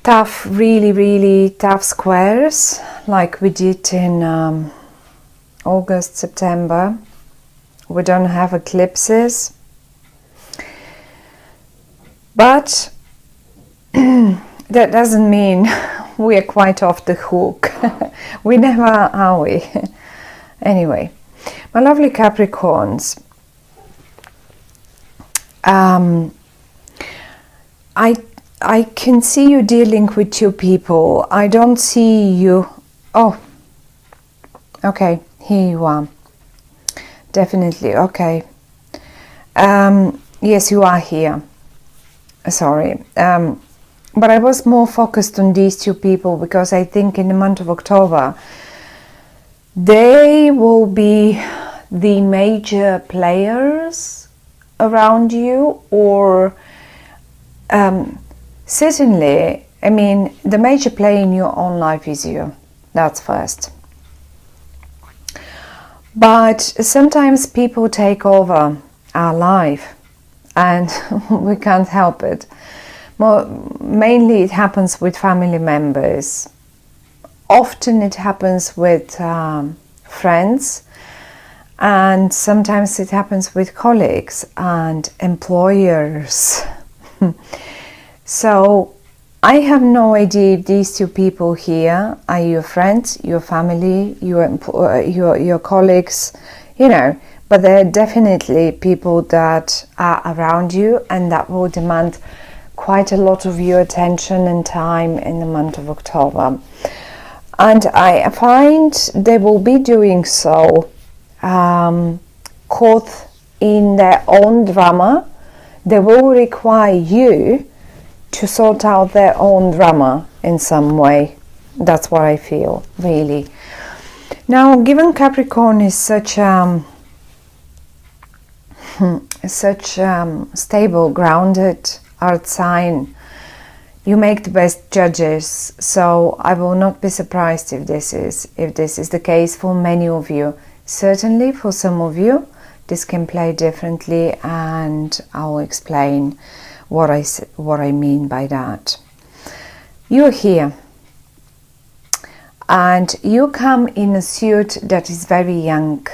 tough, really tough squares like we did in August, September. We don't have eclipses, but that doesn't mean we are quite off the hook. We never are we? Anyway, my lovely Capricorns, I can see you dealing with two people. I don't see you. Oh, okay, here you are. Definitely, okay. Yes, you are here. Sorry. But I was more focused on these two people because I think in the month of October they will be the major players around you, or certainly, I mean, the major player in your own life is you. That's first. But sometimes people take over our life and we can't help it. Mainly it happens with family members. Often it happens with friends, and sometimes it happens with colleagues and employers. So I have no idea if these two people here are your friends, your family, your colleagues, you know, but they're definitely people that are around you and that will demand quite a lot of your attention and time in the month of October. And I find they will be doing so caught in their own drama. They will require you to sort out their own drama in some way. That's what I feel, really. Now, given Capricorn is such stable, grounded earth sign, you make the best judges. So I will not be surprised if this is the case for many of you. Certainly for some of you this can play differently, and I'll explain what I mean by that. You're here and you come in a suit that is very young.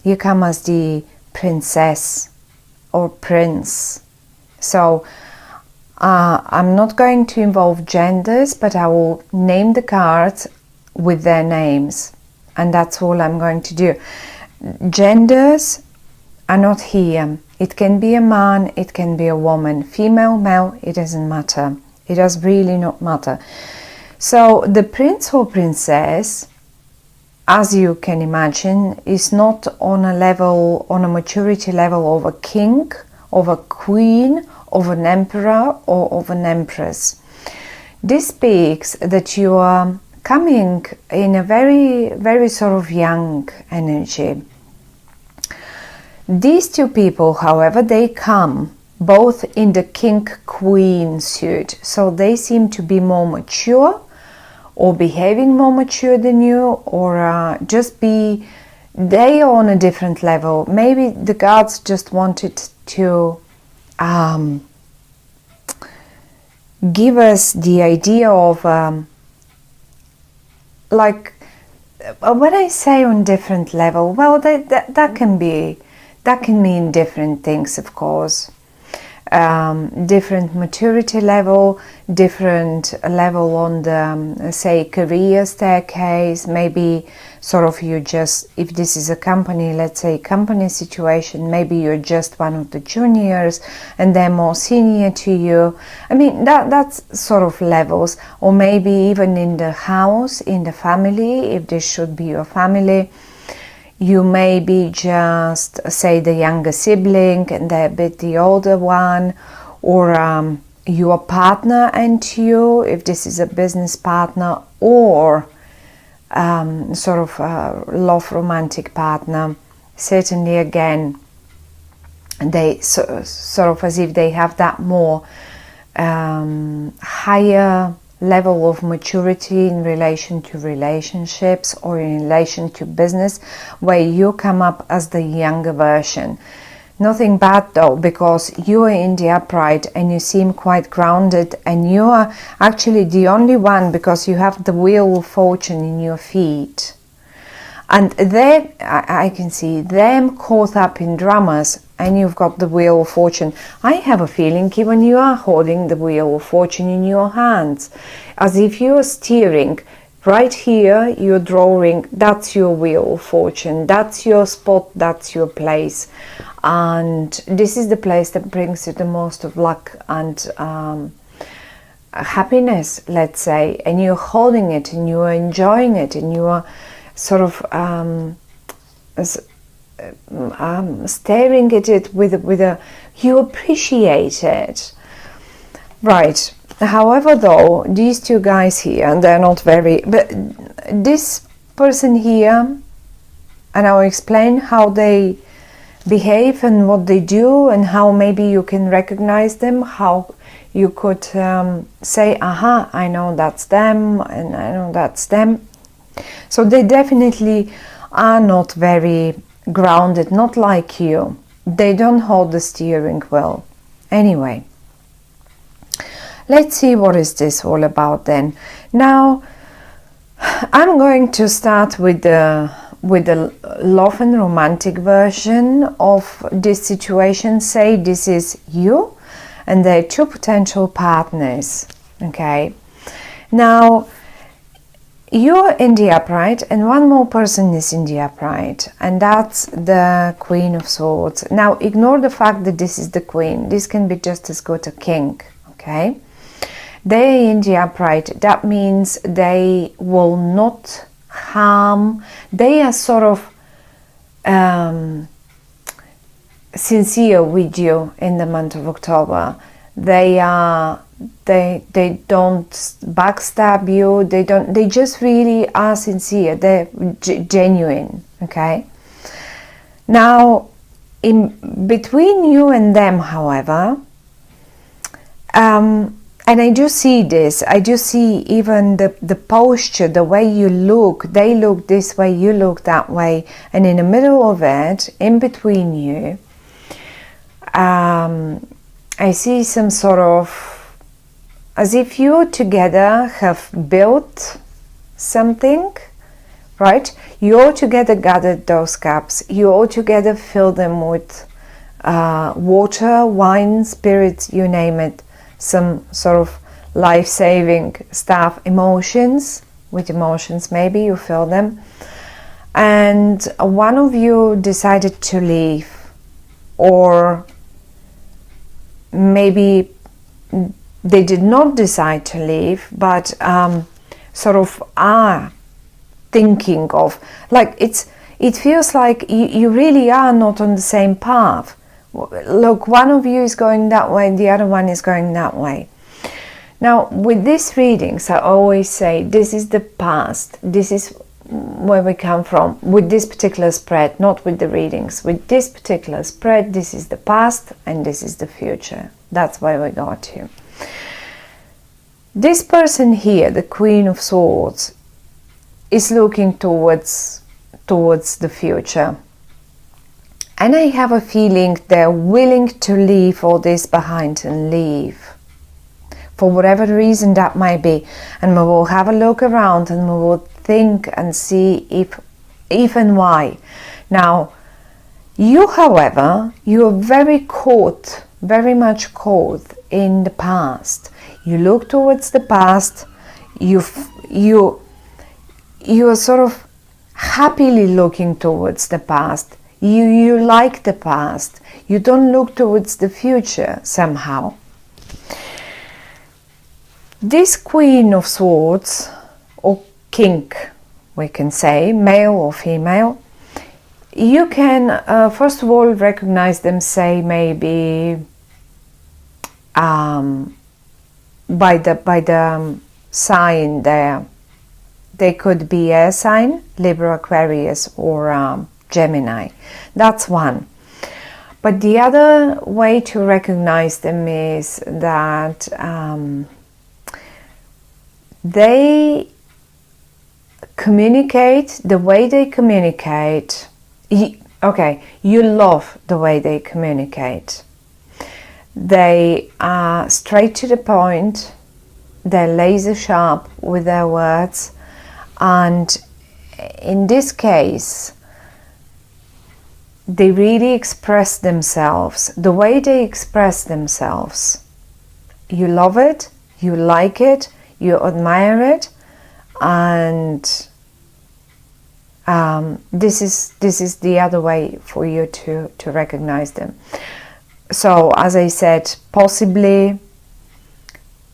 You come as the princess or prince. So I'm not going to involve genders, but I will name the cards with their names, and that's all I'm going to do. Genders are not here. It can be a man, it can be a woman, female, male, it doesn't matter. It does really not matter. So the prince or princess, as you can imagine, is not on a maturity level of a king, of a queen, of an emperor, or of an empress. This speaks that you are coming in a very sort of young energy. These two people, however, they come both in the king-queen suit, so they seem to be more mature, or behaving more mature than you, or they are on a different level. Maybe the gods just wanted to give us the idea of like, when I say on different level, well, that can mean different things, of course. Different maturity level, different level on the, say, career staircase. Maybe sort of you just, if this is a company, let's say company situation, maybe you're just one of the juniors and they're more senior to you. I mean, that's sort of levels. Or maybe even in the house, in the family, if this should be your family, you may be just, say, the younger sibling and they're a bit the older one, or your partner and you, if this is a business partner, or sort of love romantic partner. Certainly, again, they sort of as if they have that more higher level of maturity in relation to relationships or in relation to business, where you come up as the younger version. Nothing bad though, because you are in the upright and you seem quite grounded, and you are actually the only one, because you have the wheel of fortune in your feet. And there I can see them caught up in dramas, and you've got the wheel of fortune. I have a feeling even you are holding the wheel of fortune in your hands, as if you are steering. Right here, you're drawing, that's your wheel of fortune, that's your spot, that's your place. And this is the place that brings you the most of luck and happiness, let's say. And you're holding it, and you're enjoying it, and you're sort of staring at it with a, you appreciate it. Right. However, though, these two guys here, and they're not very, but this person here, and I'll explain how they behave and what they do, and how maybe you can recognize them, how you could say, aha, I know that's them, and I know that's them. So they definitely are not very grounded, not like you. They don't hold the steering wheel. Anyway. Let's see what is this all about then. Now, I'm going to start with the love and romantic version of this situation. Say this is you and there are two potential partners. Okay. Now, you're in the upright and one more person is in the upright, and that's the Queen of Swords. Now, ignore the fact that this is the Queen. This can be just as good a king. Okay. They in the upright, that means they will not harm. They are sort of sincere with you in the month of October. They don't backstab you. They just really are sincere. They're genuine. Okay. Now, in between you and them, however, and I do see this, I do see even the posture, the way you look. They look this way, you look that way. And in the middle of it, in between you, I see some sort of, as if you together have built something, right? You all together gathered those cups. You all together filled them with water, wine, spirits, you name it. Some sort of life-saving stuff, emotions, with emotions maybe you feel them, and one of you decided to leave, or maybe they did not decide to leave, but sort of are thinking of, like it feels like you really are not on the same path. Look, one of you is going that way, the other one is going that way. Now, with these readings, I always say this is the past, this is where we come from, with this particular spread, not with the readings. With this particular spread, this is the past and this is the future. That's why we got to. This person here, the Queen of Swords, is looking towards the future. And I have a feeling they're willing to leave all this behind and leave. For whatever reason that might be. And we will have a look around and we will think and see if and why. Now, you, however, you are very much caught in the past. You look towards the past. You are sort of happily looking towards the past. You like the past. You don't look towards the future somehow. This Queen of Swords, or King, we can say, male or female, you can first of all recognize them, say maybe by the sign there. They could be air sign, Libra, Aquarius, or Gemini. That's one. But the other way to recognize them is that they communicate, the way they communicate, Okay, you love the way they communicate. They are straight to the point, they're laser sharp with their words, and in this case, they really express themselves. The way they express themselves, you love it, you like it, you admire it, and this is the other way for you to recognize them. So, as I said, possibly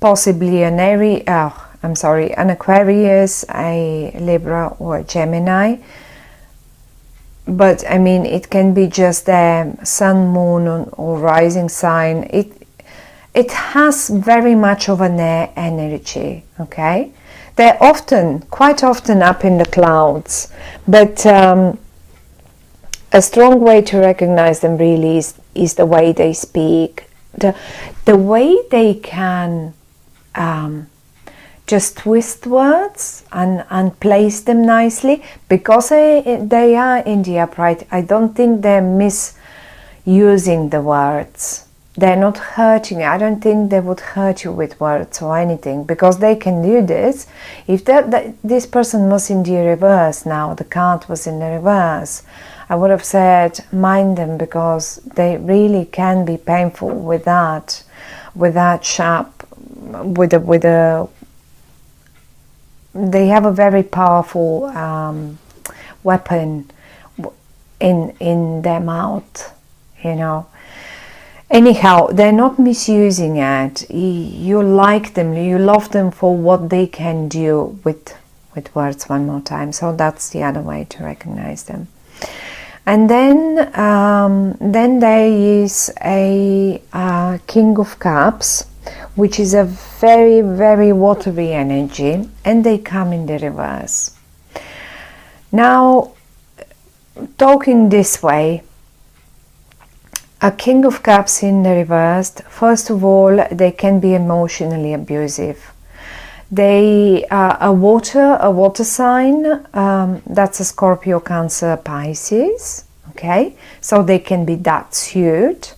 an an Aquarius, a Libra, or a Gemini. But I mean, it can be just a sun, moon, or rising sign. It has very much of an air energy. Okay, they're quite often up in the clouds, but a strong way to recognize them really is the way they speak, the way they can just twist words and place them nicely, because they are in the upright. I don't think they're misusing the words. They're not hurting you. I don't think they would hurt you with words or anything, because they can do this. If this person was in the reverse now, the card was in the reverse, I would have said mind them, because they really can be painful with that sharp, they have a very powerful weapon in their mouth, you know. Anyhow, they're not misusing it. You like them, you love them for what they can do with words. One more time. So that's the other way to recognize them. And then there is a King of Cups, which is a very, very watery energy, and they come in the reverse. Now, talking this way, a King of Cups in the reverse, first of all, they can be emotionally abusive. They are a water sign, that's a Scorpio, Cancer, Pisces, okay? So they can be that suit,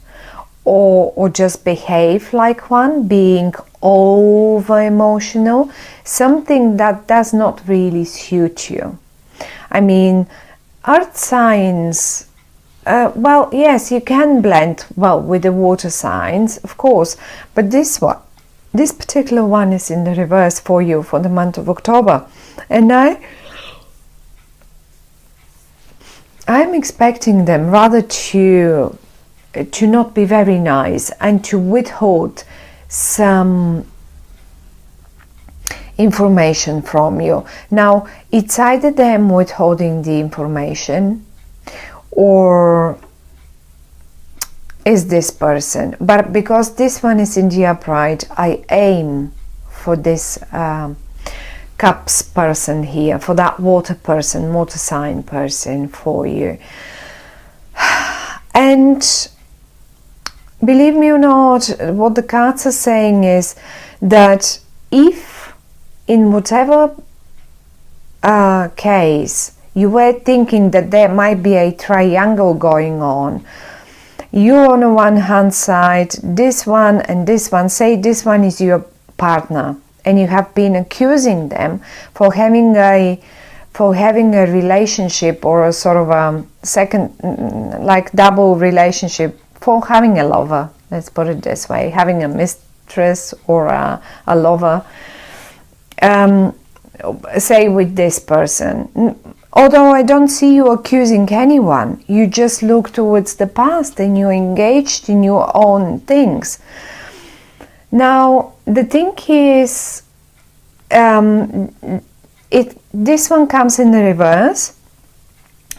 or just behave like one, being over emotional, something that does not really suit you. I mean, earth signs, well, yes, you can blend well with the water signs, of course, but this particular one is in the reverse for you for the month of October, and I'm expecting them rather to not be very nice and to withhold some information from you. Now, it's either them withholding the information, or is this person. But because this one is in the upright, I aim for this Cups person here, for that water person, water sign person for you. And believe me or not, what the cards are saying is that if in whatever case you were thinking that there might be a triangle going on, you on the one hand side, this one and this one, say this one is your partner, and you have been accusing them for having a relationship, or a sort of a second, like double relationship, for having a lover, let's put it this way, having a mistress or a lover, say with this person. Although I don't see you accusing anyone, you just look towards the past and you're engaged in your own things. Now, the thing is, this one comes in the reverse,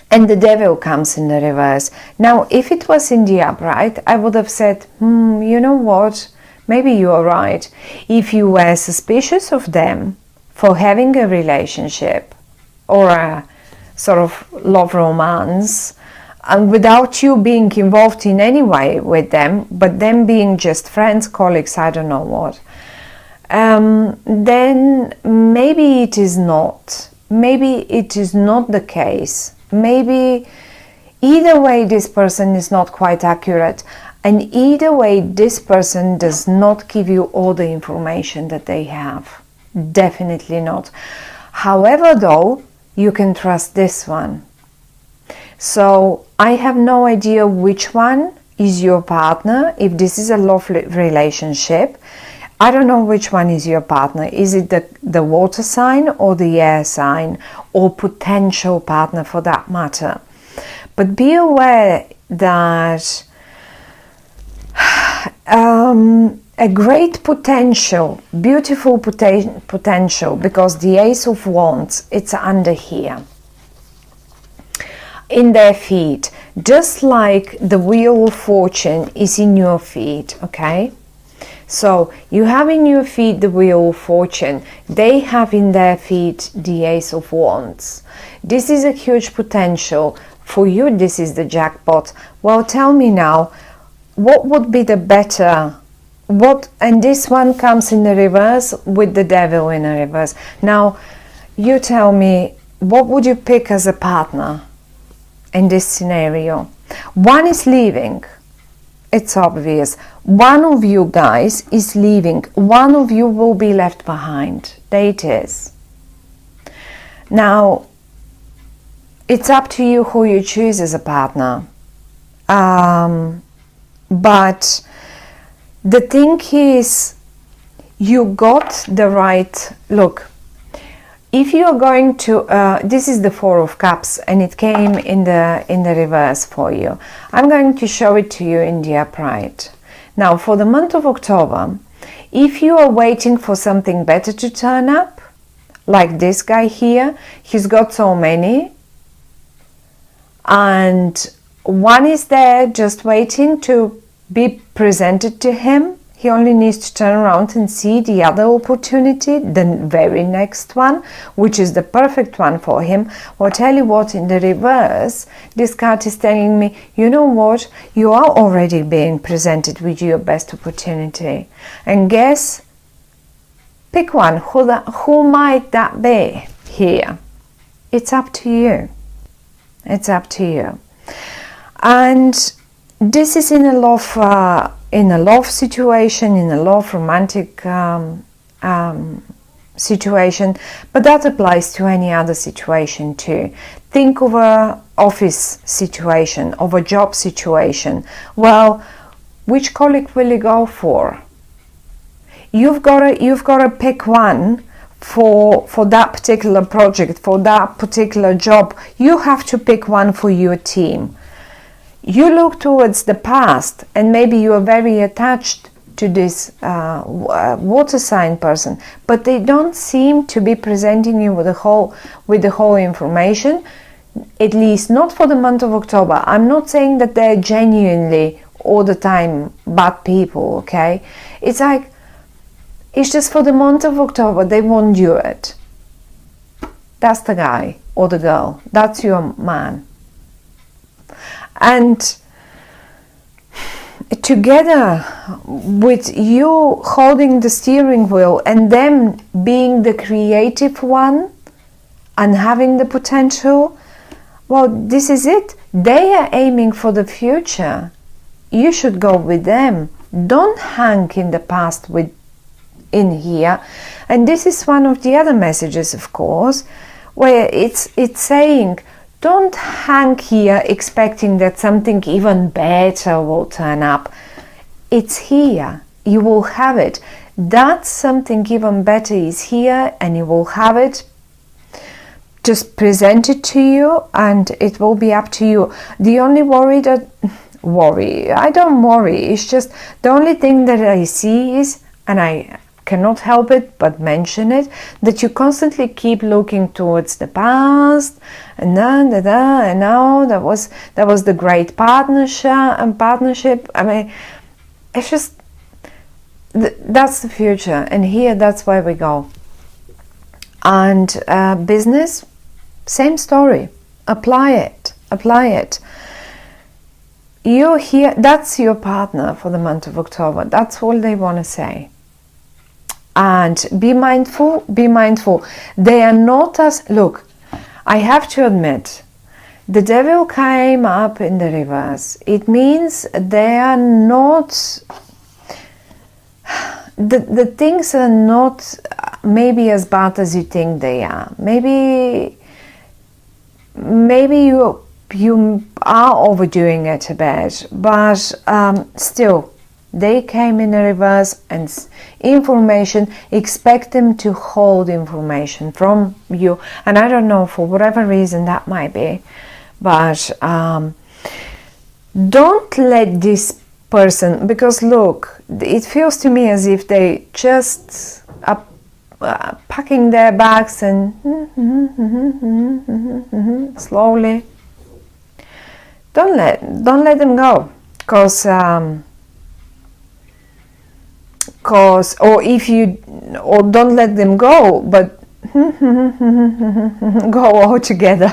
and the Devil comes in the reverse. Now, if it was in the upright, I would have said, you know what, maybe you are right. If you were suspicious of them for having a relationship or a sort of love romance, and without you being involved in any way with them, but them being just friends, colleagues, I don't know what, then maybe it is not the case. Maybe Either way, this person is not quite accurate, and either way, this person does not give you all the information that they have. Definitely not. However, though, you can trust this one. So I have no idea which one is your partner. If this is a love relationship, I don't know which one is your partner. Is it the water sign or the air sign, or potential partner for that matter? But be aware that a great potential, beautiful potential, because the Ace of Wands, it's under here in their feet, just like the Wheel of Fortune is in your feet. Okay, so you have in your feet the Wheel of Fortune, they have in their feet the Ace of Wands. This is a huge potential for you. This is the jackpot. Well, tell me now, what would be the better? And this one comes in the reverse with the Devil in the reverse. Now, you tell me, what would you pick as a partner in this scenario? One is leaving. It's obvious. One of you guys is leaving. One of you will be left behind. There it is. Now, it's up to you who you choose as a partner. But the thing is, you got the right look. If you are going to, this is the Four of Cups, and it came in the reverse for you. I'm going to show it to you in the upright. Now, for the month of October, if you are waiting for something better to turn up, like this guy here, he's got so many, and one is there just waiting to be presented to him. He only needs to turn around and see the other opportunity, the very next one, which is the perfect one for him. Well, tell you what, in the reverse, this card is telling me, you know what, you are already being presented with your best opportunity. And guess, pick one. Who might that be here? It's up to you. It's up to you. And this is in a love situation, in a love romantic situation, but that applies to any other situation too. Think of a office situation, of a job situation. Well, which colleague will you go for? You've got to pick one for that particular project, for that particular job. You have to pick one for your team. You look towards the past, and maybe you are very attached to this water sign person, but they don't seem to be presenting you with the whole information, at least not for the month of October. I'm not saying that they're genuinely all the time bad people, okay? It's like, it's just for the month of October, they won't do it. That's the guy or the girl. That's your man. And together with you holding the steering wheel and them being the creative one and having the potential, well, this is it. They are aiming for the future. You should go with them. Don't hang in the past in here. And this is one of the other messages, of course, where it's saying, don't hang here expecting that something even better will turn up. It's here. You will have it. That something even better is here, and you will have it. Just present it to you, and it will be up to you. The only I don't worry. It's just the only thing that I see is, and I cannot help it but mention it, that you constantly keep looking towards the past, and now that was the great partnership. I mean, it's just that's the future, and here that's where we go. And business, same story. Apply it. You're here. That's your partner for the month of October. That's all they want to say. And be mindful. They are not as... Look, I have to admit, The devil came up in the reverse. It means they are not, the things are not maybe as bad as you think they are. Maybe you are overdoing it a bit, but still, they came in a reverse, and information, expect them to hold information from you. And I don't know, for whatever reason that might be, but don't let this person, because look, it feels to me as if they just are packing their bags and slowly. Don't let them go, because or don't let them go, but go all together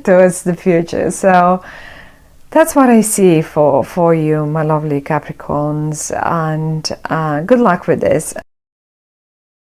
towards the future. So that's what I see for you, my lovely Capricorns, and good luck with this.